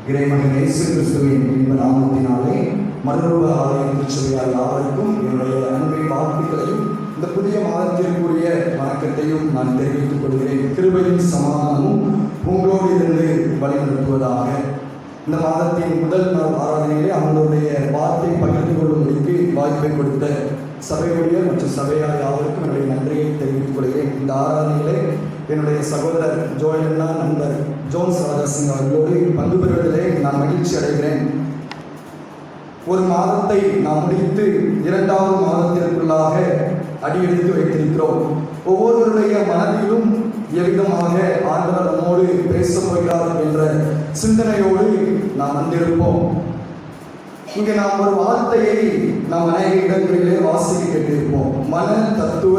இறைமகன் இயேசு கிறிஸ்துவின் இன்ப நாமத்தினாலே மறுரூப ஆலய திருச்சபையார் யாவருக்கும் என்னுடைய அன்பின் வாழ்த்துக்களையும் இந்த புதிய மாதத்திற்குரிய வணக்கத்தையும் நான் தெரிவித்துக் கொள்கிறேன். கிருபையின் சமாதானமும் உங்களோடு இருந்து வழிநடத்துவதாக. இந்த மாதத்தின் முதல் நாள் ஆராதனையிலே அவங்களுடைய வார்த்தை பகிர்ந்து கொள்ளும்படிக்கு வாய்ப்பை கொடுத்த சபையுடைய மற்றும் சபையார் யாவருக்கும் என்னுடைய நன்றியை தெரிவித்துக் கொள்கிறேன். இந்த ஆராதனையிலே என்னுடைய சகோதரர் ஜோயண்ணா நண்பர் ஜோன்ஸ் ராஜாசிங் அவர்களோடு பங்கு பெறுவதிலே நான் மகிழ்ச்சி அடைகிறேன். ஒரு மாதத்தை நாம் முடித்து இரண்டாவது மாதத்திற்குள்ளாக அடியெடுத்து வைத்திருக்கிறோம். ஒவ்வொருவருடைய மனதிலும் எவ்விதமாக ஆண்டவர் நம்மோடு பேசப் போகிறார் என்ற சிந்தனையோடு நாம் வந்திருப்போம். இங்கே நாம் ஒரு வார்த்தையை நாம் அநேக இடங்களிலே வாசிக்க கேட்டிருப்போம். மன தத்துவ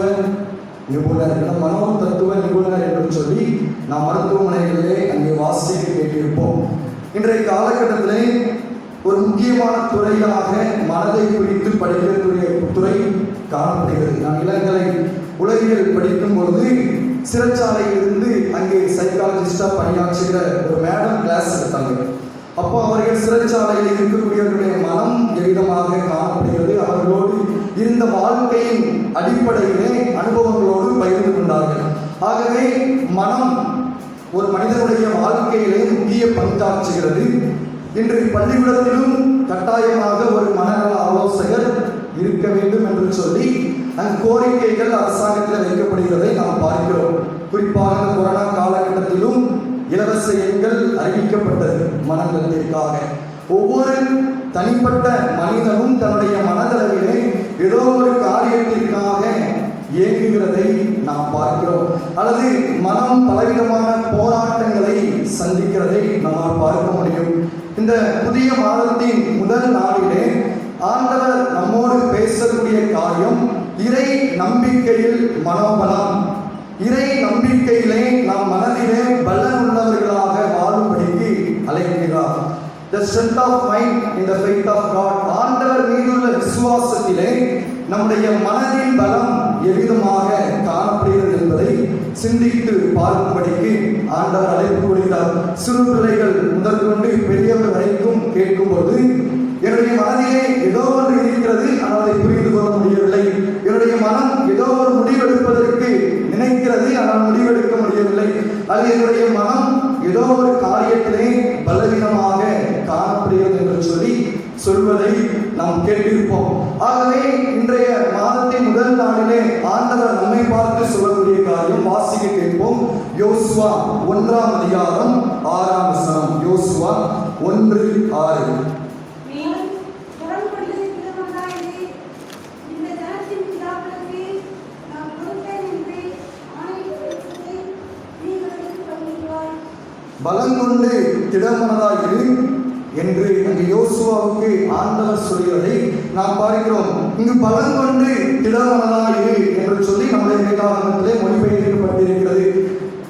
நிபுணர், மனோ தத்துவ நிபுணர் என்று சொல்லி நாம் மருத்துவமனைகளிலே அங்கே வாசிக்க கேட்டிருப்போம். இன்றைய காலகட்டத்திலே ஒரு முக்கியமான துறையாக மனதை குறித்து படிக்கக்கூடிய துறை காணப்படுகிறது. நான் இளங்கலை உலகியல் படிக்கும் பொழுது சிறைச்சாலையிலிருந்து அங்கே சைக்காலஜிஸ்டா பணியாற்றுகிற ஒரு மேடம் கிளாஸ் எடுத்தாங்க. அப்போ அவர்கள் சிறைச்சாலையில் இருக்கக்கூடியவர்களுடைய மனம் எவ்விதமாக காணப்படுகிறது, அவர்களோடு இருந்த வாழ்க்கையின் அடிப்படையிலே அனுபவங்களோடு பகிர்ந்து கொண்டார்கள். ஆகவே மனம் ஒரு மனிதனுடைய வாழ்க்கையிலே முக்கிய பங்காற்றுகிறது. இன்று பள்ளிக்கூடத்திலும் கட்டாயமாக ஒரு மனநல ஆலோசகர் இருக்க வேண்டும் என்று சொல்லி அந்த கோரிக்கைகள் அரசாங்கத்தில் வைக்கப்படுகிறதை நாம் பார்க்கிறோம். குறிப்பாக கொரோனா காலகட்டத்திலும் இலவச எண்கள் அறிவிக்கப்பட்டது மனநலத்திற்காக. ஒவ்வொரு தனிப்பட்ட மனிதனும் தன்னுடைய மனதளவிலே ஏதோ ஒரு காரியத்திற்காக இயங்குகிறதை நாம் பார்க்கிறோம். அல்லது மனம் பலவிதமான போராட்டங்களை சந்திக்கிறதை நம்மால் பார்க்க முடியும். இந்த புதிய மாதத்தின் முதல் நாளிலே ஆண்டவர் நம்மோடு பேசக்கூடிய காரியம் இறை நம்பிக்கையில் மனோபலம். இறை நம்பிக்கையிலே நாம் மனதிலே பலன் உள்ளவர்களாக வாழும்படிக்கு அழைக்கிறார். The strength of mind in the faith of God. ஆண்டவர் மீதுள்ள விசுவாசத்திலே நம்முடைய மனதின் பலம் எவ்விதமாக காணப்படுகிறது என்பதை சிந்தித்து பார்க்கும்படிக்கு ஆண்டவர் அழைப்பு விடுகிறார். சிறு பிள்ளைகள் முதற்கொண்டு பெரியவர் வரைக்கும் கேட்கும்போது என்னுடைய மனதிலே ஏதோ ஒன்று இருக்கிறது, ஆனால் அதை புரிந்து கொள்ள முடியவில்லை. என்னுடைய மனம் ஏதோ ஒரு முடிவெடுப்பதற்கு நினைக்கிறது, ஆனால் முடிவெடுக்க முடியவில்லை. அது என்னுடைய மனம் ஏதோ ஒரு காரியத்திலே பலவீனமாக காணப்படுகிறது என்று சொல்லி சொல்வதை நாம் கேட்டிருப்போம். ஆகவே இன்றைய மாதத்தின் முதல் நாளிலே ஆண்டவர் நம்மை பார்த்து சொல்லக்கூடிய காரியம் வாசிக்க கேட்போம். யோசுவா 1ஆம் அதிகாரம் 6ஆம் வசனம். யோசுவா 1:6. பலங்கொண்டு திடமனதாயிரு என்று அங்கு யோசுவாவுக்கு ஆண்டவர் சொல்கிறதை நாம் பார்க்கிறோம். இங்கு பலங்கொண்டு திடமனதாயிரு என்று சொல்லி நம்முடைய வேதாகமத்திலே மொழிபெயர்க்கப்பட்டிருக்கிறது.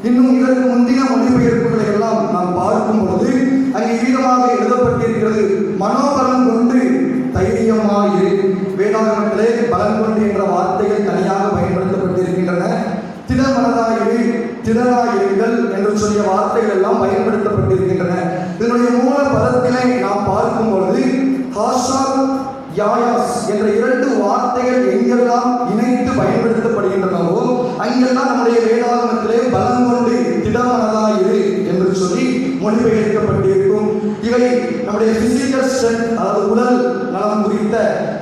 இன்னும் இதற்கு முந்தைய மொழிபெயர்ப்புகளை எல்லாம் நாம் பார்க்கும் பொழுது அங்கு விதமாக எழுதப்பட்டிருக்கிறது, மனோபலம் கொண்டு தைரியமாயிரு. வேதாகமத்திலே பலம் கொண்டு என்ற வார்த்தைகள் தனியாக பயன்படுத்தப்பட்டிருக்கின்றன. திடமனதாயிரு, திடனாயிருங்கள் என்று சொல்லிய வார்த்தைகள் எல்லாம் பயன்படுத்தப்பட்டிருக்கின்றன. இதனுடைய மூல பதத்திலே நாம் பார்க்கும் பொழுது ஹாஷால் யாயாஸ் என்ற 2 வார்த்தைகள் எங்கெல்லாம் இணைத்து பயன்படுத்தப்படுகின்றனவோ அங்கெல்லாம் நம்முடைய வேதாகமத்திலே பலம் கொண்டு திடமனதாயிரு என்று சொல்லி மொழிபெயர்க்கப்பட்டிருக்கும். இவை நம்முடைய பிசிக்கல் ஸ்ட்ரென்த், அதாவது உடல் நலம் குறித்த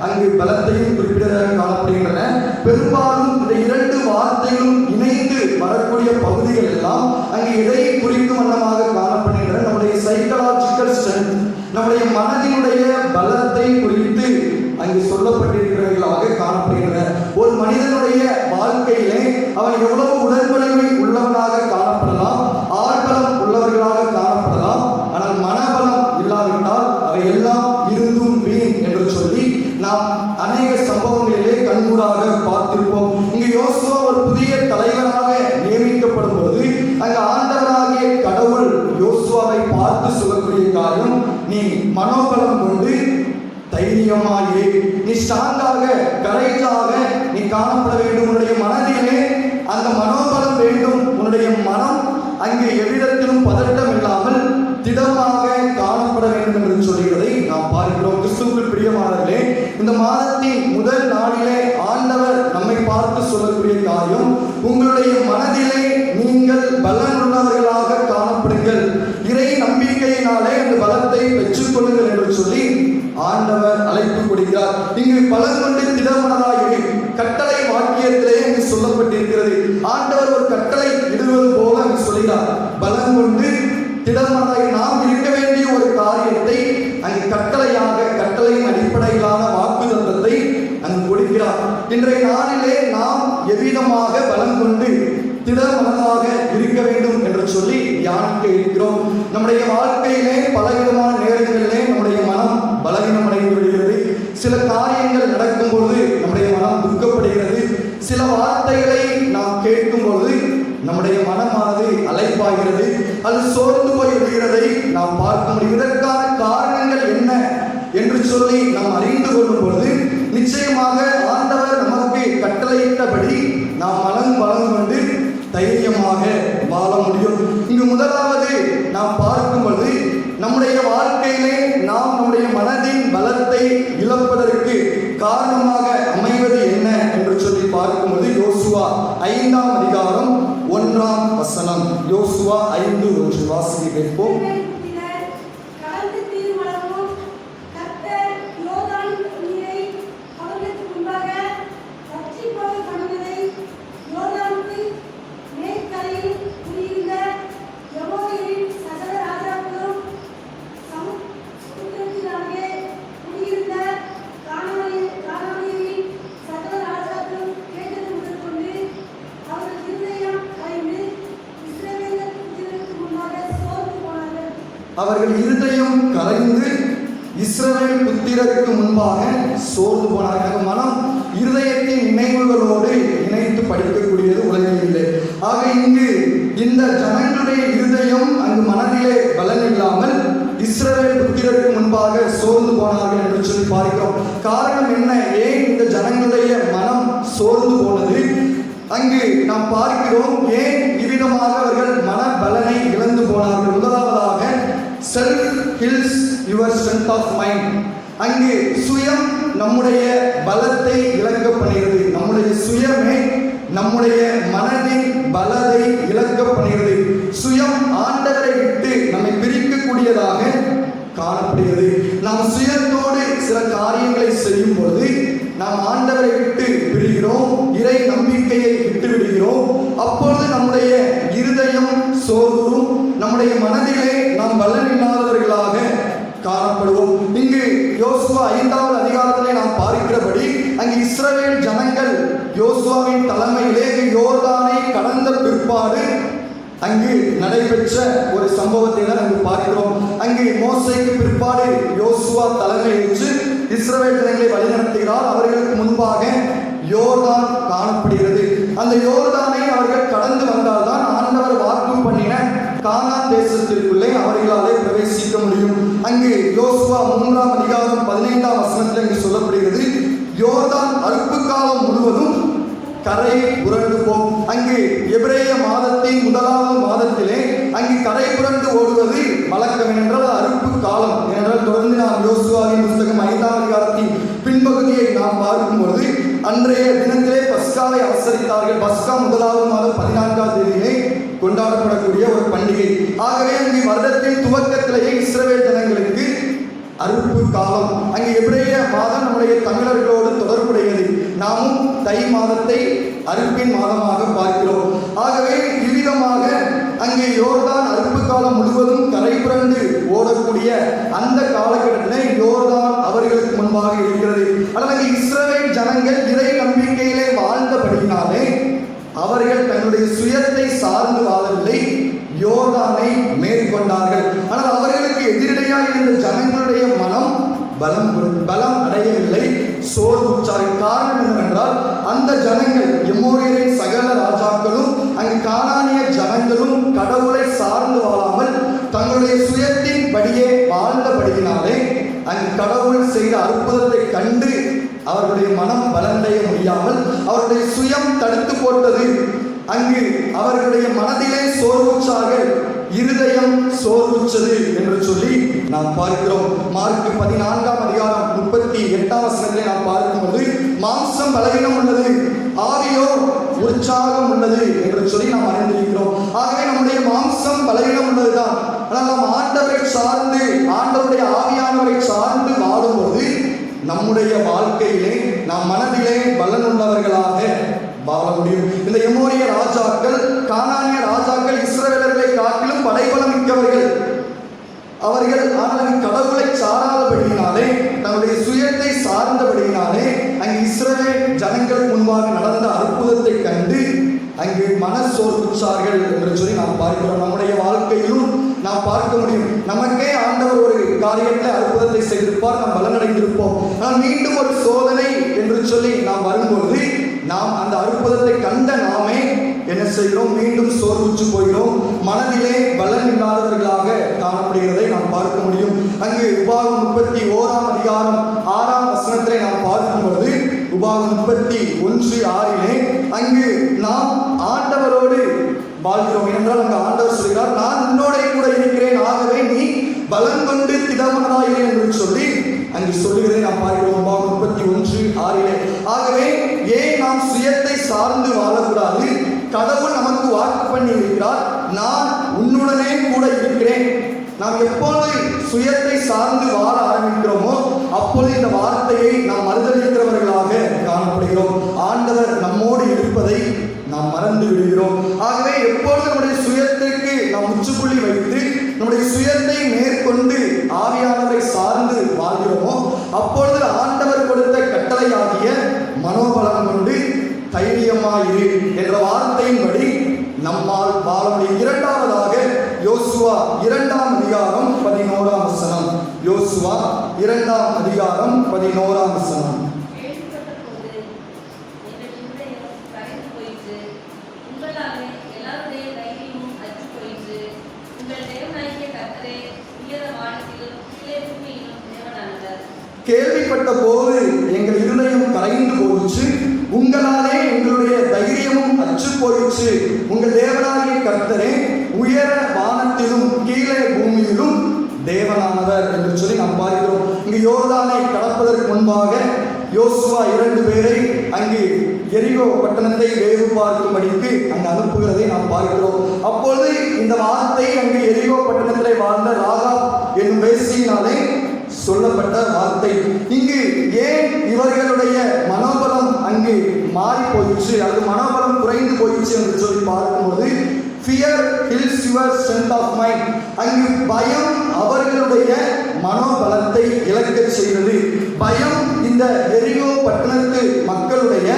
அங்கு பலத்தையும் குறிப்பிட காணப்படுகின்றன. பெரும்பாலும் இந்த 2 வார்த்தைகளும் இணைந்து வரக்கூடிய பகுதிகள் எல்லாம் அங்கு எதை குறிக்கும் வண்ணமாக காணப்படுகின்றன. நம்முடைய சைக்கலாஜிக்கல் ஸ்ட்ரென்த், நம்முடைய மனதினுடைய பலத்தை குறித்து அங்கு சொல்லப்பட்டிருக்கிறவர்களாக காணப்படுகின்றன. ஒரு மனிதனுடைய வாழ்க்கையிலே அவன் எவ்வளவு உடல்வலிமை உள்ளவனாக காணப்படலாம், ஆழ்பலம் உள்ளவர்களாக காணப்படலாம், ஆனால் மனபலம் இல்லாவிட்டால் அவை எல்லாம் இருந்தும் வீண் என்று சொல்லி நாம் அநேக சம்பவங்களிலே கண்கூடாக பார்த்திருப்போம். இங்கு யோசுவா ஒரு புதிய தலைவராக நியமிக்கப்படும் போது அங்கு ஆண்டவராகிய கடவுள் யோசுவாவை பார்த்து சொல்லக்கூடிய காரியம், நீ மனோபலம் கொண்டு தைரியமாயே, நீ ஸ்ட்ராங்காக கரைஜாக நீ காணப்பட வேண்டும். உன்னுடைய மனதிலே அந்த மனோபலம் வேண்டும். உன்னுடைய மனம் அங்கே எவ்விடத்திலும் பதட்டம் இல்லாமல் திடமாக காணப்பட மனதிலே நீங்கள் பலனுள்ளவர்களாக காணப்படுங்கள், இறை நம்பிக்கையினாலே அந்த பலத்தை பெற்றுக்கொள்ளுங்கள் என்று சொல்லி ஆண்டவர் அழைப்பு கொடுக்கிறார். இங்கு பலன் கொண்டு திடமனதாயிரு கட்டளை வாக்கியத்திலே இங்கு சொல்லப்பட்டிருக்கிறது. ஆண்டவர் ஒரு கட்டளை இடுவது போல அங்கு சொல்கிறார். பலன் கொண்டு திடமனதாய் நாம் இருக்க வேண்டிய ஒரு காரியத்தை அங்கு கட்டளையின் அடிப்படையிலான வாக்குத்தத்தத்தை அங்கு கொடுக்கிறார். இன்றைய நாளிலே நாம் எவ்விதமாக பலம் கொண்டு திடமனதாக இருக்க வேண்டும் என்று சொல்லி தியானிக்க இருக்கிறோம். நம்முடைய வாழ்க்கையிலே பலவிதமான நேரங்களிலே நம்முடைய மனம் பலவீனமடைந்து விடுகிறது. சில காரியங்கள் நடக்கும் பொழுது நம்முடைய மனம் துக்கப்படுகிறது. சில வார்த்தைகளை நாம் கேட்கும் பொழுது நம்முடைய மனமானது அலைப்பாகிறது, அது சோர்ந்து போய் விடுகிறதை நாம் பார்க்க முடியும். இதற்கான காரணங்கள் என்ன என்று சொல்லி நாம் அறிந்து கொள்ளும் பொழுது நிச்சயமாக ஆண்டவர் நமக்கு கட்டளையிட்டபடி நாம் பலம் கொண்டு தைரியமாக வாழ முடியும். இங்கு முதலாவது நாம் பார்க்கும் பொழுது நம்முடைய வாழ்க்கையிலே நாம் நம்முடைய மனதின் பலத்தை இழப்பதற்கு காரணமாக அமைவது என்ன என்று சொல்லி பார்க்கும்போது யோசுவா 5ஆம் அதிகாரம் 1ஆம் வசனம். யோசுவா 5:1 வாசிக்க கேட்போம். அவர்கள் இருதயம் கரைந்து இஸ்ரவேல் புத்திரருக்கு முன்பாக சோர்ந்து போனார்கள். மனம் இருதயத்தின் நினைவுகளோடு இணைத்து படிக்கக்கூடியது உலகில் இல்லை. ஆக இங்கு இந்த ஜனங்களுடைய இருதயம் அங்கு மனதிலே பலன் இல்லாமல் இஸ்ரவேல் புத்திரருக்கு முன்பாக சோர்ந்து போனார்கள் என்று சொல்லி பார்க்கிறோம். காரணம் என்ன? ஏன் இந்த ஜனங்களுடைய மனம் சோர்ந்து போனது? அங்கு நாம் பார்க்கிறோம் ஏன் இவ்விதமாக அவர்கள் மன பலனை இழந்து போனார்கள். முதலாவதாக self heals your strength of mind. அங்கு சுயம் நம்முடைய பலத்தை இழக்க பண்ணுகிறது. நம்முடைய சுயமே நம்முடைய மனதின் பலத்தை இழக்க பண்ணுகிறது. சுயம் ஆண்டவரை விட்டு நம்மை பிரிக்கக்கூடியதாக காணப்படுகிறது. நாம் சுயத்தோடு சில காரியங்களை செய்யும் பொழுது நாம் ஆண்டவரை விட்டு பிரிகிறோம், இறை நம்பிக்கையை விட்டு விடுகிறோம். அப்பொழுது நம்முடைய இருதயம் சோர்வும், நம்முடைய மனதிலே நாம் பலன் இல்லாதவர்களாக காணப்படுவோம். இங்கு யோசுவா 5ஆவது அதிகாரத்திலே நாம் பார்க்கிறபடி அங்கு இஸ்ரவேல் ஜனங்கள் யோசுவாவின் தலைமையிலே யோர்தானை கடந்த பிற்பாடு அங்கு நடைபெற்ற ஒரு சம்பவத்தை தான் அங்கு பார்க்கிறோம். அங்கு மோசேக்கு பிற்பாடு யோசுவா தலைமையேற்று இஸ்ரவேல் ஜனங்களை வழிநடத்துகிறார். அவர்களுக்கு முன்பாக யோர்தான் காணப்படுகிறது. அந்த யோர்தானை அவர்கள் கடந்து வந்தால்தான் ஆண்டவர் வாக்கு பண்ணின கானான் தேசத்திற்குள்ளே அவர்களாலே பிரவேசிக்க முடியும். அங்கு யோசுவா 3ஆம் அதிகாரம் 15ஆம் வசனத்தில் அங்கு சொல்லப்படுகிறது, யோர்தான் அறுப்பு காலம் முழுவதும் கரை புரண்டு போம். அங்கு எபிரேய மாதத்தின் 1ஆவது மாதத்திலே அங்கு கரை புரண்டு ஓடுவது வழக்கம். என்றால் அறுப்பு காலம். ஏனென்றால் தொடர்ந்து நாம் யோசுவாவின் புத்தகம் 5ஆம் அதிகாரத்தின் பின்பகுதியை நாம் பார்க்கும் பொழுது அன்றைய தினத்திலே பஸ்காவை அவசரித்தார்கள். பஸ்கா 1ஆவது மாதம் 14ஆம் தேதியிலே கொண்டாடப்படக்கூடிய ஒரு பண்டிகை. ஆகவே அங்கு வருடத்தின் துவக்கத்திலேயே இஸ்ரவேல் ஜனங்களுக்கு அறுப்பு காலம். அங்கு எபிரேய மாதம் நம்முடைய தமிழர்களோடு தொடர்புடையது. நாமும் தை மாதத்தை அறுப்பின் மாதமாக பார்க்கிறோம். ஆகவே இவ்விதமாக அங்கே யோர்தான் அறுப்பு காலம் முழுவதும் கரை புரண்டு ஓடக்கூடிய அந்த காலகட்டத்தில் யோர்தான் அவர்களுக்கு முன்பாக இருக்கிறது. ஆனால் அங்கே இஸ்ரவேல் ஜனங்கள் இறை நம்பிக்கையிலே வாழ்ந்தபடியினாலே அவர்கள் தன்னுடைய சுயத்தை சார்ந்து வாழவில்லை, யோர்தானை மேற்கொண்டார்கள். ஆனால் அவர்களுக்கு எதிரடையாக இருந்த ஜனங்களுடைய மனம் பலம் அடையவில்லை, சோர்வுற்றார்கள். காரணம் என்னவென்றால் அந்த ஜனங்கள் எமோரியரின் சகல ராஜாக்களும் அங்கு கானானிய ஜனங்களும் கடவுளை சார்ந்து வாழாமல் தங்களுடைய சுயத்தின் படியே வாழ்ந்தபடியினாலே அங்கு கடவுள் செய்த அற்புதத்தை கண்டு அவர்களுடைய மனம் பலனடைய முடியாமல் அவருடைய சுயம் தடுத்து போட்டது. அங்கு அவர்களுடைய மனதிலே சோர்வுற்றார்கள், இருதயம் சோர்வுற்றது என்று சொல்லி நாம் பார்க்கிறோம். மார்க் 14ஆம் அதிகாரம் 38ஆம் வசனத்திலே நாம் பார்க்கும்போது மாம்சம் பலவீனம் உள்ளது, ஆவியோ உற்சாகம் உள்ளது என்று சொல்லி நாம் அறிந்திருக்கிறோம். ஆகவே நம்முடைய மாம்சம் பலவீனம் உள்ளதுதான். ஆனால் நாம் ஆண்டவரை சார்ந்து, ஆண்டவருடைய ஆவியானவரை சார்ந்து வாழும்போது நம்முடைய வாழ்க்கையிலே நாம் மனதிலே பலன் உள்ளவர்களாக வாழ முடியும். இந்த எமோரிய ராஜாக்கள், கானானிய ராஜாக்கள் இஸ்ரவேலர்களை காட்டிலும் படைபலம் மிக்கவர்கள். அவர்கள் ஆனால் கடவுளை சாராதபடியினாலே, தன்னுடைய சுயத்தை சார்ந்தபடியினாலே அங்கு இஸ்ரவேல் ஜனங்கள் முன்பாக நடந்த அற்புதத்தை கண்டு அங்கு மனசோர்வுற்றார்கள் என்று சொல்லி நாம் பார்க்கிறோம். நம்முடைய வாழ்க்கையிலும் நாம் பார்க்க முடியும். நமக்கே ஆண்டவர் ஒரு காரியத்தை அற்புதத்தை செய்திருப்பார், நாம் பலனடைந்திருப்போம். ஆனால் மீண்டும் ஒரு சோதனை என்று சொல்லி நாம் வரும்போது நாம் அந்த அற்புதத்தை கண்ட நாமே என்ன செய்கிறோம்? மீண்டும் சோர்வுற்று போகிறோம். மனதிலே பலன் இல்லாதவர்களாக காணப்படுகிறதை நாம் பார்க்க முடியும். அங்கு உபாகம் 31ஆம் அதிகாரம் 6ஆம் வசனத்திலே நாம் பார்க்கும்போது, உபாகம் 31:6 அங்கு நாம் ஆண்டவரோடு வாழ்கிறோம். என்றால் அங்கு ஆண்டவர் சொல்கிறார், நான் உன்னோட கூட இருக்கிறேன், ஆகவே நீ பலன் கொண்டு திடமனதாயிரு என்று சொல்லி அங்கு சொல்லுகிறதை நாம் பார்க்கிறோம். உபாகம் 31:6. ஆகவே ஏன் நாம் சுயத்தை சார்ந்து வாழக்கூடாது? கடவுள் நமக்கு வாக்கு பண்ணி இருக்கிறார், நான் உன்னுடனே கூட இருக்கிறேன். நாம் எப்பொழுது சுயத்தை சார்ந்து வாழ ஆரம்பிக்கிறோமோ அப்பொழுது இந்த வார்த்தையை நாம் மறுதளிக்கிறவர்களாக காணப்படுகிறோம். ஆண்டவர் நம்மோடு இருப்பதை நாம் மறந்து விடுகிறோம். ஆகவே எப்பொழுது நம்முடைய சுயத்திற்கு நாம் முற்றுப்புள்ளி வைத்து நம்முடைய சுயத்தை மேற்கொண்டு ஆவியானவரை சார்ந்து வாழ்கிறோமோ அப்பொழுது ஆண்டவர் கொடுத்த கட்டளையாகிய மனோபலம் கொண்டு தைரியமாயிரு என்ற வார்த்தையின்படி நம்மால் வாழ முடியும். இரண்டாவதாக யோசுவா 2ஆம் அதிகாரம் 11ஆம் வசனம். யோசுவா 2ஆம் அதிகாரம் 11ஆம் வசனம். கேள்விப்பட்ட போது எங்கள் இருதயம் கரைந்து போயிற்று, உங்களாலே எங்களுடைய தைரியமும் அற்று போயிற்று. உங்கள் தேவனாகிய கர்த்தரே உயர வானத்திலும் கீழே பூமியிலும் தேவனானவர் என்று சொல்லி நாம் பார்க்கிறோம். இங்கு யோர்தானை கடப்பதற்கு முன்பாக யோசுவா 2 பேரை அங்கு எரிகோ பட்டணத்தை வேவு பார்க்கும்படிக்கு அங்கு அனுப்புகிறதை நாம் பார்க்கிறோம். அப்பொழுது இந்த வார்த்தை அங்கு எரிகோ பட்டணத்திலே வாழ்ந்த ராகாப் என்னும் வேசியினாலே சொல்லப்பட்ட வார்த்தை. இங்கு ஏன் இவர்களுடைய மனோபலம் அங்கு மாறி போயிடுச்சு, அது மனோபலம் குறைந்து போயிடுச்சு என்று சொல்லி பார்க்கும்போது, fear kills your strength of mind. அங்கு பயம் அவர்களுடைய மனோபலத்தை இழக்க செய்தது. பயம் இந்த எரிகோ பட்டணத்து மக்களுடைய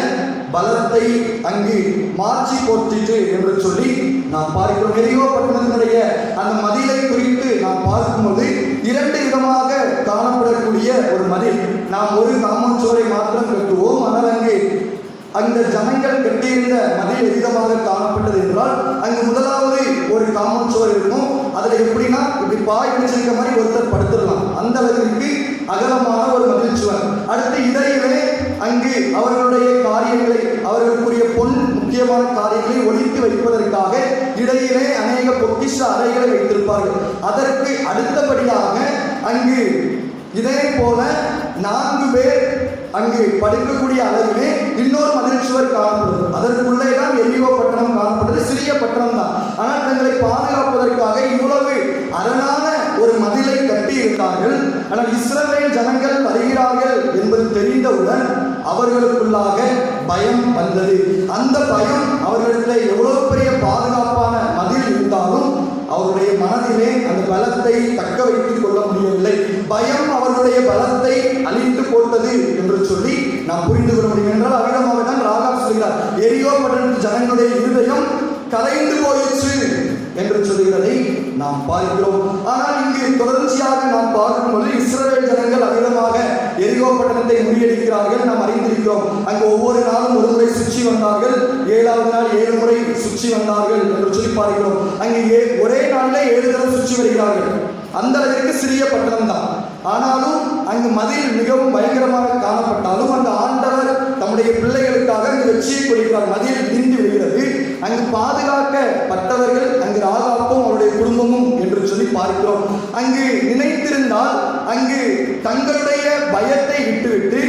பலத்தை அங்கு மாற்றி போற்றிற்று என்று சொல்லி நாம் பார்க்கிறோம். எரிகோ பட்டணத்தினுடைய அந்த மதிலை குறித்து நாம் பார்க்கும்போது 2 விதமாக காணப்படக்கூடிய ஒரு மதில். நாம் ஒரு காம்பவுண்ட் சுவரை மாத்திரம் கட்டுவோம், ஆனால் அங்கு அந்த ஜனங்கள் கட்டியிருந்த மதில் எதிரமாக காணப்பட்டது என்றால் அங்கு முதலாவது ஒரு காம்பவுண்ட் சுவர் இருக்கும். அதில் எப்படின்னா இப்படி பாய் பிடிச்சிருக்க மாதிரி ஒருத்தர் படுத்துடலாம், அந்த அளவிற்கு அகலமான ஒரு மதில் சுவர். அடுத்து இடையிலே அங்கு அவர்களுடைய காரியங்களை, அவர்களுக்குரிய முக்கியமான காரியங்களை ஒழித்து வைப்பதற்காக இடையிலே அநேக பொக்கிஷ அறைகளை வைத்திருப்பார்கள். அதற்கு அடுத்தபடியாக அங்கு இதே போல 4 பேர் அங்கு படுக்கக்கூடிய அளவிலே இன்னொரு மதில் சுவர் காணப்படுது. அதற்குள்ளே தான் எரிகோ பட்டணம் காணப்படுது. சிறிய பட்டணம் தான், ஆனால் தங்களை பாதுகாப்பதற்காக இவ்வளவு அரணான ஒரு மதிலை கட்டி இருந்தார்கள். ஆனால் இஸ்ரவேல் ஜனங்கள் வருகிறார்கள் என்பது தெரிந்தவுடன் அவர்களுக்குள்ளாக பயம் வந்தது. அந்த பயம் அவர்களிடத்தில் எவ்வளவு பெரிய பாதுகாப்பான மதில் இருந்தாலும் அவருடைய மனதிலே அந்த பலத்தை தக்க வைத்துக் கொள்ள முடியவில்லை. பயம் அவர்களுடைய பலத்தை அழித்து போட்டது என்று சொல்லி நாம் புரிந்து கொள்ள முடியும். என்றால் அவ்விதமாக தான் ராகாப் சொல்கிறார், எரிகோ பட்டணத்து ஜனங்களுடைய இருதயம் கரைந்து போயிற்று என்று சொல்கிறதை நாம் பார்க்கிறோம். ஆனால் இங்கு தொடர்ச்சியாக நாம் பார்க்கும்போது இஸ்ரவேல் ஜனங்கள் அவ்விதமாக எரிகோ பட்டணத்தை முறியடிக்கிறார்கள். நாம் அறிந்திருக்கிறோம். அங்கு ஒவ்வொரு நாளும் ஒரு முறை சுற்றி வந்தார்கள், 7ஆவது நாள் 7 முறை சுற்றி வந்தார்கள் என்று சொல்லி பார்க்கிறோம். அங்கு ஒரே நாளிலே 7 தடவை சுற்றி வருகிறார்கள். அந்த அளவிற்கு சிறிய பட்டணம் தான். ஆனாலும் அங்கு மதில் மிகவும் பயங்கரமாக காணப்பட்டாலும் அந்த ஆண்டவர் தம்முடைய பிள்ளைகளுக்காக அங்கு வெற்றியை கொடுக்கிறார். மதில் இடிந்து விடுகிறது. அங்கு பாதுகாக்கப்பட்டவர்கள் அங்கு ராகாப்பும் அவருடைய குடும்பமும் என்று சொல்லி பார்க்கிறோம். அங்கு நினைத்திருந்தால் அங்கு தங்களுடைய பயத்தை விட்டுவிட்டு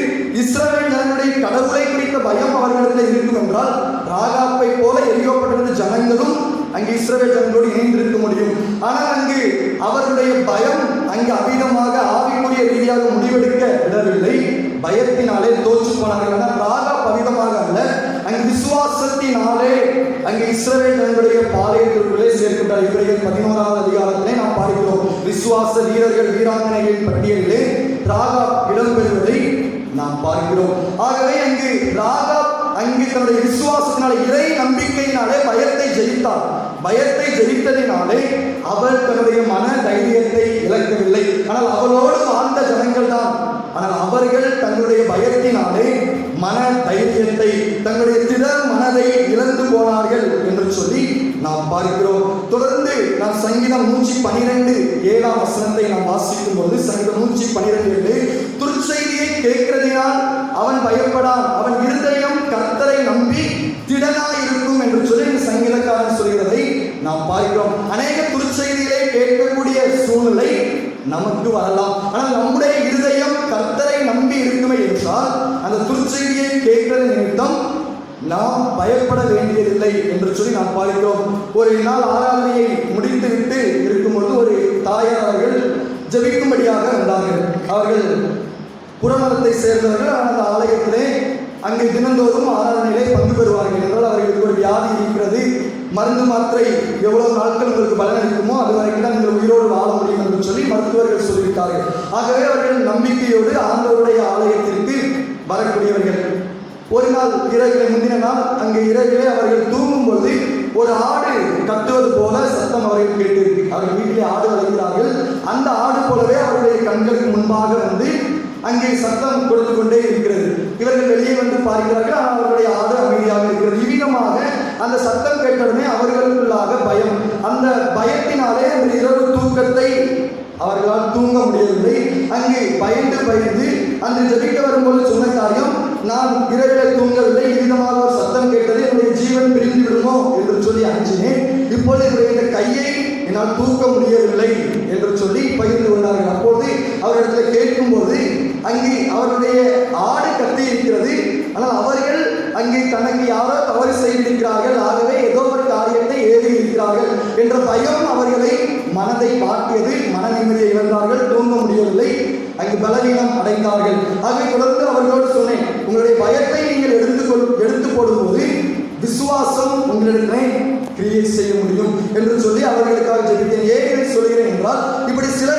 இஸ்ரவேல் ஜனங்களுடைய கடவுளை குறித்த பயம் அவர்களிடத்தில் இருக்கும் என்றால் ராகாப்பை போல எரிகோ பட்டணத்து ஜனங்களும் அங்கு இஸ்ரவேல் ஜனங்களோடு இணைந்திருக்க முடியும். ஆனால் அங்கு அவர்களுடைய பயம் அங்கு அமிதமாக ஆவிக்குரிய ரீதியாக முடிவெடுக்க விடவில்லை. பயத்தினாலே தோற்று போனார்கள். ஆனால் ராகாப் அமிதமாக அல்ல, அங்கு விசுவாசத்தினாலே அங்கு இஸ்ரவேல் ஜனங்களுடைய பாளையத்திற்குள்ளே சேர்க்கின்றார். இவர்கள் 11வது அதிகாரத்திலே நாம் பார்க்கிறோம். விசுவாச வீரர்கள் வீராங்கனைகளின் பட்டியலிலே ராகாப் இடம்பெறுவதை நாம் பார்க்கிறோம். ஆகவே அங்கு ராகாப் அங்கு தன்னுடைய விசுவாசத்தினாலே இறை நம்பிக்கையினாலே பயத்தை ஜெயித்தார். பயத்தை ஜெயித்ததினாலே அவர் தன்னுடைய மன தைரியத்தை இழக்கவில்லை. ஆனால் அவளோடு வாழ்ந்த ஜனங்கள் தான், ஆனால் அவர்கள் தங்களுடைய பயத்தினாலே மன தைரியத்தை, தங்களுடைய திடர் மனதை இழந்து போனார்கள் என்று சொல்லி நாம் பார்க்கிறோம். தொடர்ந்து நாம் சங்கீதம் 112 7ஆம் வசனத்தை நாம் வாசிக்கும் போது, சங்கீதம் 112 துர்ச்செய்தியை கேட்கிறதினால் அவன் பயப்படான், அவன் இருதயம் கர்த்தரை நம்பி திடனாய் இருக்கும் என்று சொல்லி சங்கீதக்காரன் சொல்கிறதை நாம் பார்க்கிறோம். அநேக துர்ச்செய்திகளை கேட்கக்கூடிய சூழ்நிலை நமக்கு வரலாம். ஆனால் நம்முடைய இருதயம் கர்த்தரை நம்பி இருக்குமே என்றால் அந்த துர்ச்செய்தியை கேட்கிறது நிமித்தம் நாம் பயப்பட வேண்டியதில்லை என்று சொல்லி நாம் பார்க்கிறோம். ஒரு நாள் ஆராதனையை முடித்துவிட்டு இருக்கும்பொழுது ஒரு தாயார் அவர்கள் ஜெபிக்கும்படியாக வந்தார்கள். அவர்கள் புறமதத்தை சேர்ந்தவர்கள். அந்த ஆலயத்திலே அங்கே தினந்தோறும் ஆராதனையிலே பங்கு பெறுவார்கள். என்றால் அவர்களுக்கு ஒரு வியாதி இருக்கிறது, மருந்து மாத்திரை எவ்வளவு நாட்கள் உங்களுக்கு பலனளிக்குமோ அது வரைக்கும் தான் நீங்கள் உயிரோடு வாழ முடியும் என்று சொல்லி மருத்துவர்கள் சொல்லிவிட்டார்கள். ஆகவே அவர்கள் நம்பிக்கையோடு ஆண்டவருடைய ஆலயத்திற்கு வரக்கூடியவர்கள். ஒரு நாள் இரவிலே, முந்தின நாள் அங்கே இரவிலே அவர்கள் தூங்கும்போது ஒரு ஆடு கத்துவது போல சத்தம் அவர்கள் கேட்டிருக்கு. அவர்கள் வீட்டிலே ஆடு வளர்க்கிறார்கள். அந்த ஆடு போலவே அவருடைய கண்களுக்கு முன்பாக வந்து அங்கே சத்தம் கொடுத்து கொண்டே இருக்கிறது. இவர்கள் வெளியே வந்து பார்க்கிறார்கள். ஆனால் அவர்களுடைய ஆடு அமைதியாக இருக்கிறது. இவ்விதமாக அந்த சத்தம் கேட்டவுடனே அவர்களுக்குள்ளாக பயம். அந்த பயத்தினாலே அந்த இரவு தூக்கத்தை அவர்களால் தூங்க முடியவில்லை. அங்கே பயந்து அந்த ஜெபிக்க வரும்போது சொன்ன காரியம், நான் இரவிலே தூங்கவில்லை, இவ்விதமாக ஒரு சத்தம் கேட்டது, என்னுடைய ஜீவன் பிரிந்து விடுமோ என்று சொல்லி அஞ்சினேன். இப்போது என்னுடைய கையை என்னால் தூக்க முடியவில்லை என்று சொல்லி பகிர்ந்து கொண்டார்கள். அப்போது அவரிடத்தில் கேட்கும்போது அங்கே அவருடைய ஆடு கத்தி இருக்கிறது. ஆனால் அவர்கள் அங்கே தனக்கு யாரோ தவறு செய்திருக்கிறார்கள், ஆகவே ஏதோ ஒரு காரியத்தை ஏறி இருக்கிறார்கள் என்ற பயம் அவர்களை மனதை பாட்டியது. மன நிம்மதியை இழந்தார்கள், தூங்க முடியவில்லை, அங்கு பலவீனம் அடைந்தார்கள். ஆகவே தொடர்ந்து அவர்களோடு சொன்னேன், உங்களுடைய பயத்தை நீங்கள் எடுத்து போடும்போது விசுவாசம் உங்களிடத்திலே கிரியேட் செய்ய முடியும் என்று சொல்லி அவர்களுக்காக ஜெபித்தேன். ஏன் சொல்கிறேன் என்றால், இப்படி சில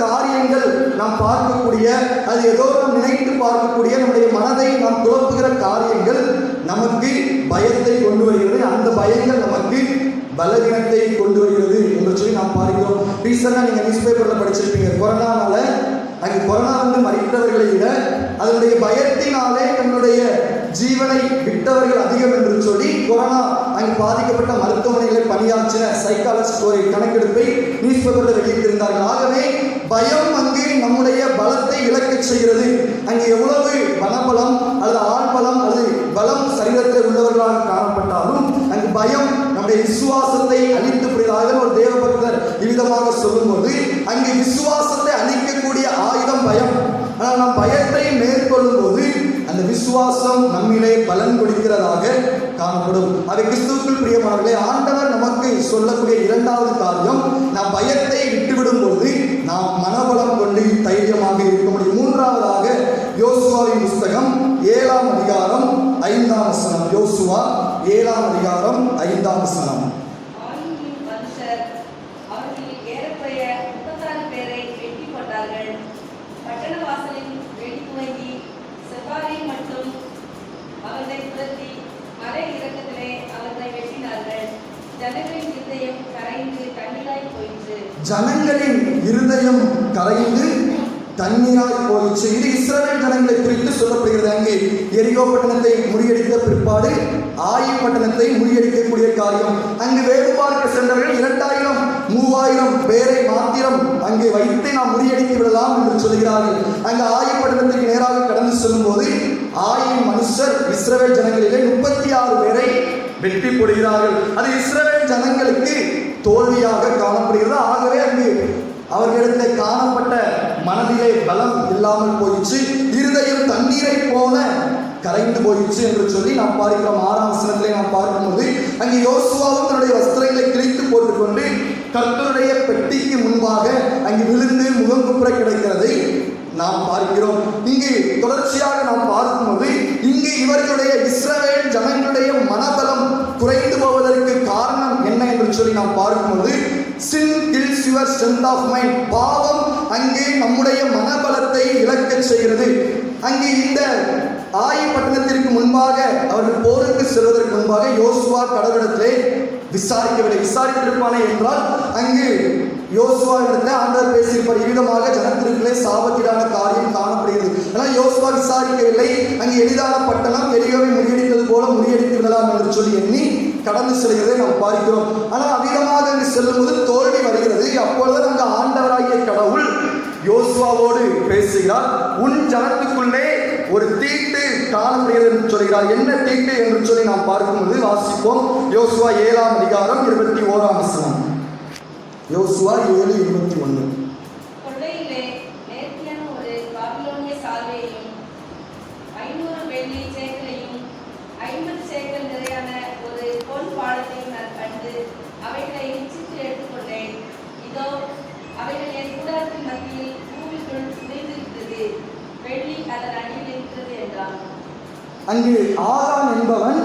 காரியங்கள் நாம் பார்க்கக்கூடிய, அது ஏதோ நாம் நினைத்து பார்க்கக்கூடிய, நம்முடைய மனதை நாம் குழப்புகிற காரியங்கள் நமக்கு பயத்தை கொண்டு வருகிறது. அந்த பயங்கள் நமக்கு பலவீனத்தை கொண்டு வருகிறது என்று சொல்லி நாம் பார்க்கிறோம். ரீசெண்டாக நீங்கள் நியூஸ் பேப்பரில் படிச்சிருப்பீங்க, கொரோனானால அங்கே கொரோனா வந்து மறித்தவர்களை விட அதனுடைய பயத்தினாலே தன்னுடைய ஜீவனை விட்டவர்கள் அதிகம் என்று சொல்லி கொரோனா அங்கு பாதிக்கப்பட்ட மருத்துவமனைகளில் பணியாற்றின சைக்காலஜிஸ்ட் ஒரு கணக்கெடுப்பை நியூஸ் பேப்பரில் வெளியிட்டிருந்தார்கள். ஆகவே பயம் அங்கு நம்முடைய பலத்தை இழக்க செய்கிறது. அங்கு எவ்வளவு பணபலம் அல்லது ஆழ்பலம் அல்லது பலம் சரீரத்தில் உள்ளவர்களாக காணப்பட்டாலும் அங்கு பயம் நம்முடைய விசுவாசத்தை அழித்து விடுவதாக ஒரு தேவபக்தர் இவ்விதமாக சொல்லும்போது, அங்கு விசுவாசத்தை அழிக்கக்கூடிய ஆயுதம் பயம். ஆனால் நாம் பயத்தை மேற்கொள்ளும் போது அந்த விசுவாசம் நம்மிலே பலன் கொடுக்கிறதாக காணப்படும். அதை கிறிஸ்துவுக்குள் பிரியமானவர்களே, ஆண்டவர் நமக்கு சொல்லக்கூடிய இரண்டாவது காரியம், நாம் பயத்தை விட்டுவிடும் போது நாம் மனபலம் கொண்டு தைரியமாக இருக்க முடியும். மூன்றாவதாக யோசுவாவின் புஸ்தகம் 7ஆம் அதிகாரம் 5ஆம் வசனம். யோசுவா 7ஆம் அதிகாரம் 5ஆம் வசனம். ஜனங்களின் இருதயம் கரைந்து தண்ணீராய் போயிற்று. இது இஸ்ரவேல் ஜனங்களை குறித்து சொல்லப்படுகிறது. அங்கே எரிகோ பட்டணத்தை முறியடித்த பிற்பாடு ஆயி பட்டணத்தை முறியடிக்கக்கூடிய காரியம். அங்கு வேறு பார்க்க சென்றவர்கள் 2000 3000 பேரை மாத்திரம் அங்கே வைத்து நாம் முறியடித்து விடலாம் என்று சொல்கிறார்கள். அங்கு ஆயி பட்டணத்துக்கு நேராக கடந்து செல்லும் போது ஆயின் மனுஷர் இஸ்ரவேல் ஜனங்களிலே 36 பேரை வெற்றி போடுகிறார்கள். அது இஸ்ரவேல் ஜனங்களுக்கு தோல்வியாக காணப்படுகிறது. ஆகவே அங்கு அவர்களிடத்தில் காணப்பட்ட மனதிலே பலம் இல்லாமல் போயிடுச்சு. இருதயம் தண்ணீரை போல கரைந்து போயிடுச்சு என்று சொல்லி நாம் பார்க்கிறோம். 6ஆம் வசனத்திலே நாம் பார்க்கும்போது அங்கே யோசுவாவும் தன்னுடைய வஸ்திரங்களை கிழித்து போட்டுக்கொண்டு கர்த்தருடைய பெட்டிக்கு முன்பாக அங்கு விழுந்து முகங்குப்புற கிடைக்கிறதை நாம் பார்க்கிறோம். இங்கு தொடர்ச்சியாக நாம் பார்க்கும்போது இங்கு இவர்களுடைய இஸ்ரவேல் ஜனங்களுடைய மனபலம் குறைந்து போவதற்கு காரணம் என்ன என்று சொல்லி நாம் பார்க்கும்போது sin kills your strength of mind. பாவம் அங்கே நம்முடைய மனபலத்தை இழக்கச் செய்கிறது. அங்கே இந்த ஆயி பட்டணத்திற்கு முன்பாக அவர்கள் போருக்கு செல்வதற்கு முன்பாக யோசுவா கடவுளிடத்திலே விசாரித்திருப்பானே என்றால் அங்கு யோசுவா இடத்துல ஆண்டவர் பேசியிருப்பார். இவ்விதமாக ஜனத்திற்குள்ளே சாபத்திலான காரியம் காணப்படுகிறது. ஆனால் யோசுவா விசாரிக்கவில்லை. அங்கு எளிதான பட்டணம் எரியோவை முறியடித்தது போல முறியடித்து விடலாம் என்று சொல்லி எண்ணி கடந்து செல்கிறதை நாம் பார்க்கிறோம். ஆனால் அவ்விதமாக அங்கு செல்லும்போது தோல்வி வருகிறது. அப்பொழுது அங்கு ஆண்டவராகிய கடவுள் யோசுவாவோடு பேசுகிறார். உன் ஜனத்துக்குள்ளே ஒரு தீட்டு காணப்படுகிறது என்று சொல்கிறார். என்ன தீட்டு என்று சொல்லி நாம் பார்க்கும்போது வாசிப்போம். யோசுவா 7ஆம் அதிகாரம் 21ஆம் வசனம். யோசுவா 7:21. கொள்ளையிலே நேர்த்தியான ஒரு பாபிலோனிய சால்வையையும் 500 வெள்ளி சேக்கலையும் 50 சேக்கல் நிறையான ஒரு பொன் பாலத்தையும் நான் கண்டு அவைகளை இச்சித்து எடுத்துக்கொண்டேன். இதோ அவைகள் என் கூடாரத்தின் மத்தியில் பூமிக்குள் விழுந்திருக்கிறது. வெள்ளி அதன் அடியில் இருக்கிறது என்றான். அங்கு ஆகான் என்பவன்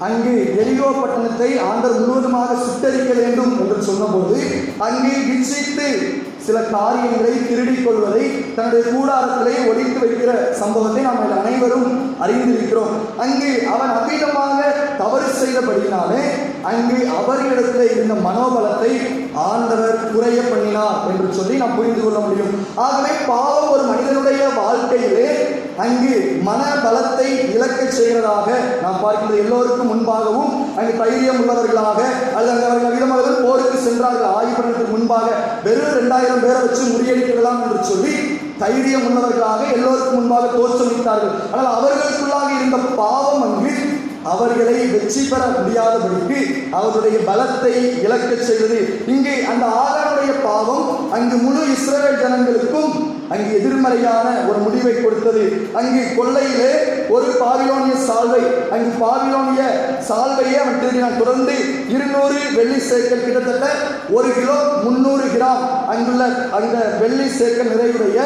அங்கு எரிகோ பட்டணத்தை ஆண்டவர் முழுவதுமாக சுட்டரிக்க வேண்டும் என்று சொன்னபோது அங்கே இச்சித்து சில காரியங்களை திருடிக் கொள்வதை தன்னுடைய கூடாரத்திலே ஒழித்து வைக்கிற சம்பவத்தை நாம் அனைவரும் அறிந்திருக்கிறோம். அங்கு அவன் அதீதமாக தவறு செய்தபடினாலே அங்கு அவர்களிடத்தில் இருந்த மனோபலத்தை ஆண்டவர் குறைய பண்ணினார் என்று சொல்லி நாம் புரிந்து கொள்ள முடியும். ஆகவே பாவம் ஒரு மனிதனுடைய வாழ்க்கையிலே அங்கு மன பலத்தை இழக்க செய்கிறதாக நாம் பார்க்கிறது. எல்லோருக்கும் முன்பாகவும் அங்கு தைரியம் உள்ளவர்களாக அல்லது அவர்கள் விதமாக போருக்கு சென்றார்கள். ஆய்வுக்கு முன்பாக வெறும் 2000 பேரை வச்சு முறியடிக்கலாம் என்று சொல்லி தைரியம் உள்ளவர்களாக எல்லோருக்கும் முன்பாக தோற்றமிட்டார்கள். ஆனால் அவர்களுக்குள்ளாக இருந்த பாவம் அங்கு அவர்களை வெற்றி பெற முடியாதபடிக்கு அவருடைய பலத்தை இழக்க செய்தது. இங்கே அந்த ஆகானுடைய பாவம் அங்கு முழு இஸ்ரவேல் ஜனங்களுக்கும் அங்கு எதிர்மறையான ஒரு முடிவை கொடுத்தது. அங்கு கொள்ளையிலே ஒரு பாபிலோனிய சால்வை, அங்கு பாபிலோனிய சால்வையை அவன் திருடினான். தொடர்ந்து 200 வெள்ளி சேக்கல், கிட்டத்தட்ட 1 கிலோ 300 கிராம் அங்குள்ள அந்த வெள்ளி சேக்கல் நிறைவுடைய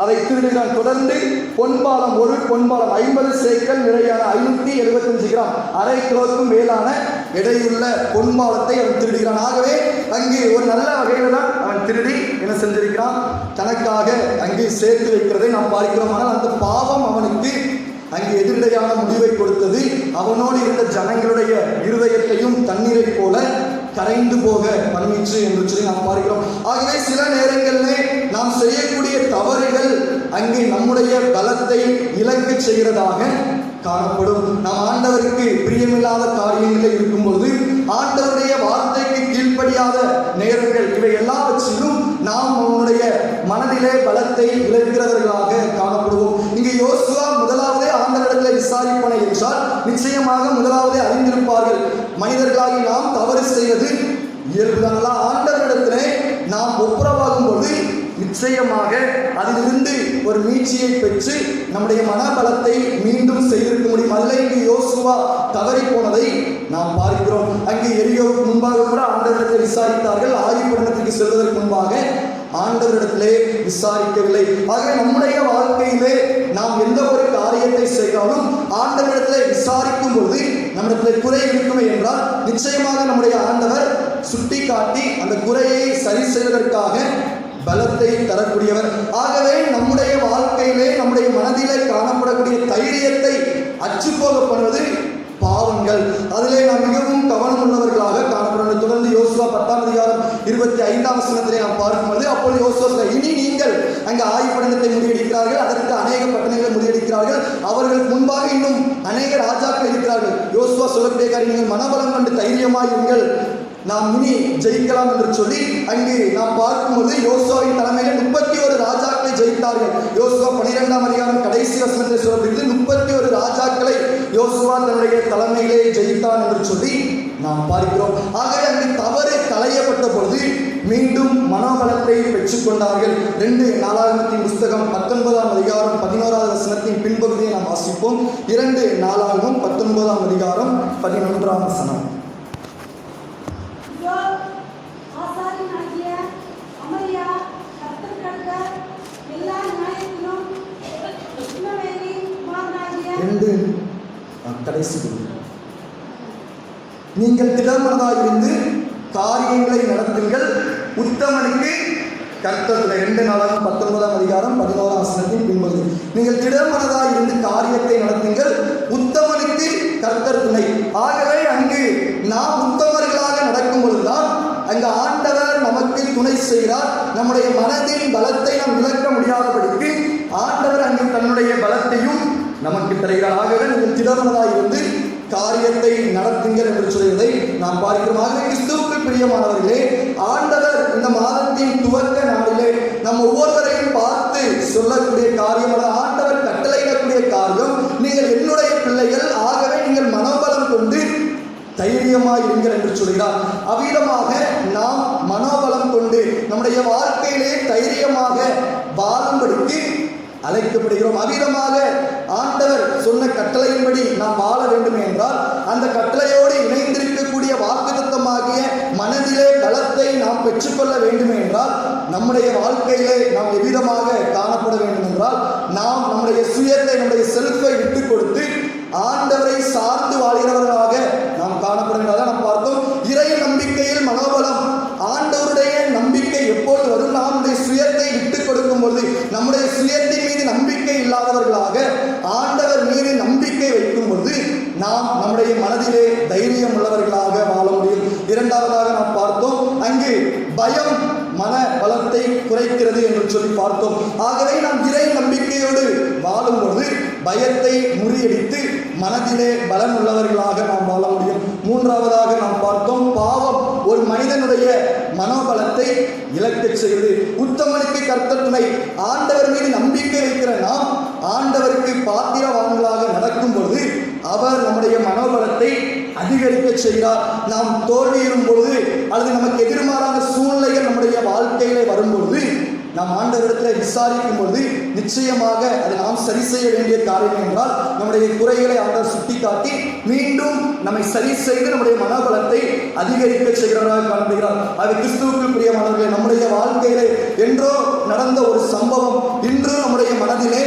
அதை திருடினான். தொடர்ந்து பொன்பாலம், ஒரு பொன்பாலம் 50 சேக்கல் நிறையான 575 கிராம், அரை கிலோவுக்கும் மேலான எடையுள்ள பொன்பாலத்தை அவன் திருடுகிறான். ஆகவே அங்கே ஒரு நல்ல வகையில் தான் அவன் திருடி என்ன செஞ்சிருக்கிறான், தனக்காக அங்கே சேர்த்து வைக்கிறதை நாம் பார்க்கிறோம். ஆனால் அந்த பாவம் அவனுக்கு அங்கே எதிர்டையான முடிவை கொடுத்தது. அவனோடு இருந்த ஜனங்களுடைய இருதயத்தையும் தண்ணீரை போல கரைந்து போக பண்ணிச்சு என்று சொல்லி நாம் பார்க்கிறோம். ஆகவே சில நேரங்களிலே நாம் செய்யக்கூடிய தவறுகள் அங்கே நம்முடைய பலத்தை இழக்க செய்கிறதாக காணப்படும். நாம் ஆண்டவருக்கு பிரியமில்லாத காரியங்களில் இருக்கும்போது, ஆண்டவருடைய வார்த்தைக்கு கீழ்ப்படியாத நேரங்கள், இவை எல்லாவற்றிலும் நாம் நம்முடைய மனதிலே பலத்தை இழக்கிறவர்களாக காணப்படுவோம். இங்கு யோசுவா முதலாவதே ஆண்டவரிடத்தில் விசாரிப்பனை என்றால் நிச்சயமாக முதலாவதே அறிந்திருப்பார்கள். மனிதர்களாகி நாம் தவறு செய்வது இயல்புதானலா. ஆண்டவரிடத்திலே நாம் ஒப்புரவாகும் போது நிச்சயமாக அதிலிருந்து ஒரு மீட்சியை பெற்று நம்முடைய மனபலத்தை மீண்டும் செய்திருக்க முடியும். அதில் இங்கு யோசுவா தவறி போனதை நாம் பார்க்கிறோம். அங்கே எரியோவுக்கு முன்பாக கூட ஆண்டவரிடத்தை விசாரித்தார்கள். ஆய்வுப்படனத்துக்கு செல்வதற்கு முன்பாக ஆண்டவரிடத்திலே விசாரிக்கவில்லை. ஆகவே நம்முடைய வாழ்க்கையிலே நாம் எந்த ஒரு காரியத்தை செய்தாலும் ஆண்டவரிடத்திலே விசாரிக்கும் பொழுது நம்மிடத்தில் குறை இருக்குமே என்றால் நிச்சயமாக நம்முடைய ஆண்டவர் சுட்டி காட்டி அந்த குறையை சரி செய்வதற்காக பலத்தை தரக்கூடியவர். ஆகவே நம்முடைய வாழ்க்கையிலே நம்முடைய மனதிலே காணப்படக்கூடிய தைரியத்தை அச்சுப்போக பண்ணுவது பாவங்கள். அதிலே நாம் மிகவும் கவனம் உள்ளவர்களாக காணப்படும். தொடர்ந்து யோசுவா 10ஆம் அதிகாரம் 25ஆம் வசனத்திலே நாம் பார்க்கும்போது, அப்பொழுது யோசுவா, இனி நீங்கள் அங்கு ஆய்வுப்படனத்தை முறியடிக்கிறார்கள், அதற்கு அநேக பட்டணங்களை முறியடிக்கிறார்கள், அவர்களுக்கு முன்பாக இன்னும் அநேக ராஜாக்கள் இருக்கிறார்கள். யோசுவா சொல்லக்கூடிய காரியம், நீங்கள் மனபலம் கொண்டு தைரியமாயிருங்கள், நாம் இனி ஜெயிக்கலாம் என்று சொல்லி அங்கே நாம் பார்க்கும்போது யோசுவாவின் தலைமையில் 31 ராஜாக்களை ஜெயித்தார்கள். யோசுவா 12ஆம் அதிகாரம் கடைசி வசனத்தில் சொல்லப்படுகிறது, 31 ராஜாக்களை யோசுவா தன்னுடைய தலைமையிலே ஜெயித்தான் என்று சொல்லி நாம் பார்க்கிறோம். ஆகவே அங்கு தவறு களையப்பட்ட பொழுது மீண்டும் மனோபலத்தை பெற்றுக்கொண்டார்கள். 2 நாளாகமத்தின் புஸ்தகம் 19ஆம் அதிகாரம் 11ஆவது வசனத்தின் பின்பகுதியை நாம் வாசிப்போம். 2 19ஆம் அதிகாரம் 11ஆம் வசனம். இதோ ஆசாரியனாகிய அமரியா கர்த்தருக்கடுத்த எல்லா நியாயத்திலும் இஸ்மவேலின் குமாரனாகிய கடைசி நீங்கள் திடமனதாயிருந்து காரியங்களை நடத்துங்கள், உத்தமனுக்கு கர்த்தர் 2 நாளாகும் 19ஆம் அதிகாரம் 11ஆம் வசனத்தின் பின்பகுதி. நீங்கள் திடமனதாய் இருந்து காரியத்தை நடத்துங்கள், உத்தமனுக்கு கர்த்தர் துணை. ஆகவே அங்கு நாம் உத்தமர்களாக நடக்கும் பொழுதுதான் அங்கு ஆண்டவர் நமக்கு துணை செய்கிறார். நம்முடைய மனதின் பலத்தை நாம் இழக்க முடியாதபடிக்கு ஆண்டவர் அங்கு தன்னுடைய பலத்தையும் நமக்கு தருகிறார். ஆகவே நீங்கள் திடமனதாய் இருந்து காரியத்தை நடத்துங்கள் என்று சொல்வதை நாம் பார்க்கிறோம். ஆகவே கிறிஸ்துவுக்கு பிரியமானவர்களே, ஆண்டவர் இந்த மாதத்தின் துவக்க நாளிலே நம் ஒவ்வொருவரையும் பார்த்து சொல்லக்கூடிய காரியம், ஆண்டவர் கட்டளையிடக்கூடிய காரியம், நீங்கள் என்னுடைய பிள்ளைகள், ஆகவே நீங்கள் மனோபலம் கொண்டு தைரியமாய் இருங்கள் என்று சொல்கிறார். அவ்விதமாக நாம் மனோபலம் கொண்டு நம்முடைய வாழ்க்கையிலே தைரியமாக வாழும்படிக்கு அழைக்கப்படுகிறோம். அவ்விதமாக ஆண்டவர் சொன்ன கட்டளையின்படி நாம் வாழ வேண்டும் என்றால் அந்த கட்டளையோடு இணைந்திருக்கக்கூடிய வாக்குத்தத்தமாகிய மனதிலே பலத்தை நாம் பெற்றுக்கொள்ள வேண்டும் என்றால் நம்முடைய வாழ்க்கையிலே நாம் எவ்விதமாக காணப்பட வேண்டும் என்றால் நாம் நம்முடைய சுயத்தை, நம்முடைய செல்ஃபை விட்டு கொடுத்து ஆண்டவரை சார்ந்து வாழ்கிறவர்களாக நாம் காணப்பட வேண்டும். நாம் பார்த்தோம், இறை நம்பிக்கையில் மனோபலம். ஆண்டவருடைய நம்பிக்கை எப்பொழுது வரும்? நம்முடைய சுயத்தை விட்டு கொடுக்கும் பொழுது, நம்முடைய சுயத்தின் மீது நம்பிக்கை இல்லாதவர்களாக ஆண்டவர் மீது நம்பிக்கை வைக்கும் பொழுது நாம் நம்முடைய மனதிலே தைரியம் உள்ளவர்களாக வாழ முடியும். இரண்டாவதாக நாம் பார்த்தோம், அங்கு பயம் மன பலத்தை குறைக்கிறது என்று சொல்லி பார்த்தோம். ஆகவே நாம் இறை நம்பிக்கையோடு வாழும் பொழுது பயத்தை முறியடித்து மனதிலே பலன் உள்ளவர்களாக நாம் வாழ முடியும். மூன்றாவதாக நாம் பார்த்தோம், பாவம் ஒரு மனிதனுடைய மனோபலத்தை இழக்கச் செய்கிறது. உத்தமனுக்கு கர்த்தர் துணை. ஆண்டவர் மீது நம்பிக்கை வைக்கிற நாம் ஆண்டவருக்கு பாத்திரவான்களாக நடக்கும் பொழுது அவர் நம்முடைய மனோபலத்தை அதிகரிக்க செய்கிறார். நாம் தோல்வியுறும் பொழுது அல்லது நமக்கு எதிர்மாறான சூழ்நிலைகள் நம்முடைய வாழ்க்கையிலே வரும்பொழுது நாம் ஆண்டவரிடத்தில் விசாரிக்கும் பொழுது நிச்சயமாக அதை நாம் சரி செய்ய வேண்டிய காரியம் என்றால் நம்முடைய குறைகளை ஆண்டவர் சுட்டிக்காட்டி மீண்டும் நம்மை சரி செய்து நம்முடைய மனோபலத்தை அதிகரிக்க செய்கிறவராக காண்கிறார். அது கிறிஸ்துவுக்கு பிரியமானவர்களே, நம்முடைய வாழ்க்கையிலே என்றோ நடந்த ஒரு சம்பவம் இன்று நம்முடைய மனதிலே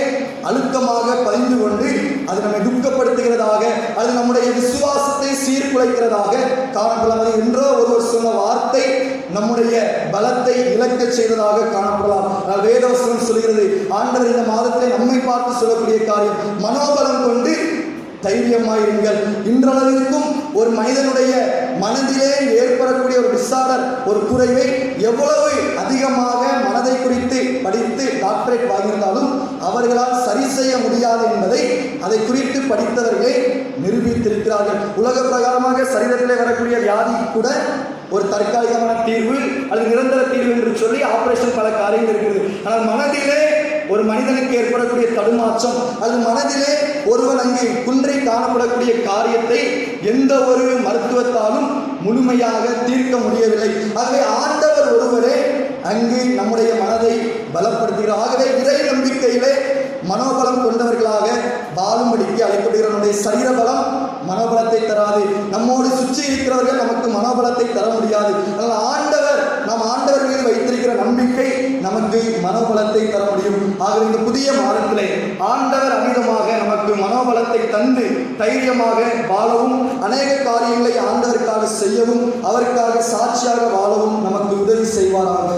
அழுத்தமாக பதிந்து கொண்டு அது நம்மை துக்கப்படுத்துகிறதாக, அது நம்முடைய விசுவாசத்தை சீர்குலைக்கிறதாக காணப்படலாம். அது என்றோ ஒருவர் சொன்ன வார்த்தை நம்முடைய பலத்தை இழக்க செய்ததாக காணப்படலாம். வேதவசனம் சொல்கிறது, ஆண்டவர் இந்த மாதத்திலே நம்மை பார்த்து சொல்லக்கூடிய காரியம், மனோபலம் கொண்டு தைரியமாயிருங்கள். இன்றளவிற்கும் ஒரு மனிதனுடைய மனதிலே ஏற்படக்கூடிய ஒரு டிஸார்டர், ஒரு குறைவை எவ்வளவு அதிகமாக மனதை குறித்து படித்து டாக்டரேட் வாங்கியிருந்தாலும் அவர்களால் சரி செய்ய முடியாது என்பதை அதை குறித்து படித்தவர்களே நிரூபித்திருக்கிறார்கள். உலக பிரகாரமாக சரீரத்திலே வரக்கூடிய வியாதி கூட ஒரு தற்காலிகமான தீர்வு அல்லது நிரந்தர தீர்வு என்று சொல்லி ஆபரேஷன் பல காரியங்கள் இருக்கிறது. ஆனால் மனதிலே ஒரு மனிதனுக்கு ஏற்படக்கூடிய தடுமாற்றம் அல்லது மனதிலே ஒருவன் அங்கே குன்றை காணப்படக்கூடிய காரியத்தை எந்த ஒரு மருத்துவத்தாலும் முழுமையாக தீர்க்க முடியவில்லை. ஆகவே ஆண்டவர் ஒருவரே அங்கு நம்முடைய மனதை பலப்படுத்துகிறார். ஆகவே இறை நம்பிக்கையிலே மனோபலம் கொண்டவர்களாக வாழும்படிக்கு அழைக்கப்படுகிற நம்முடைய சரீர பலம் மனோபலத்தை தராது. நம்மோடு சுற்றி இருக்கிறவர்கள் நமக்கு மனோபலத்தை தர முடியாது. அதனால் நாம் ஆண்டவர் மீது வைத்திருக்கிற நம்பிக்கை நமக்கு மனோபலத்தை தர முடியும். ஆகவே இந்த புதிய மாதத்திலே ஆண்டவர் அமிதமாக நமக்கு மனோபலத்தை தந்து தைரியமாக வாழவும், அநேக காரியங்களை ஆண்டவருக்காக செய்யவும், அவருக்காக சாட்சியாக வாழவும் நமக்கு உதவி செய்வாராக.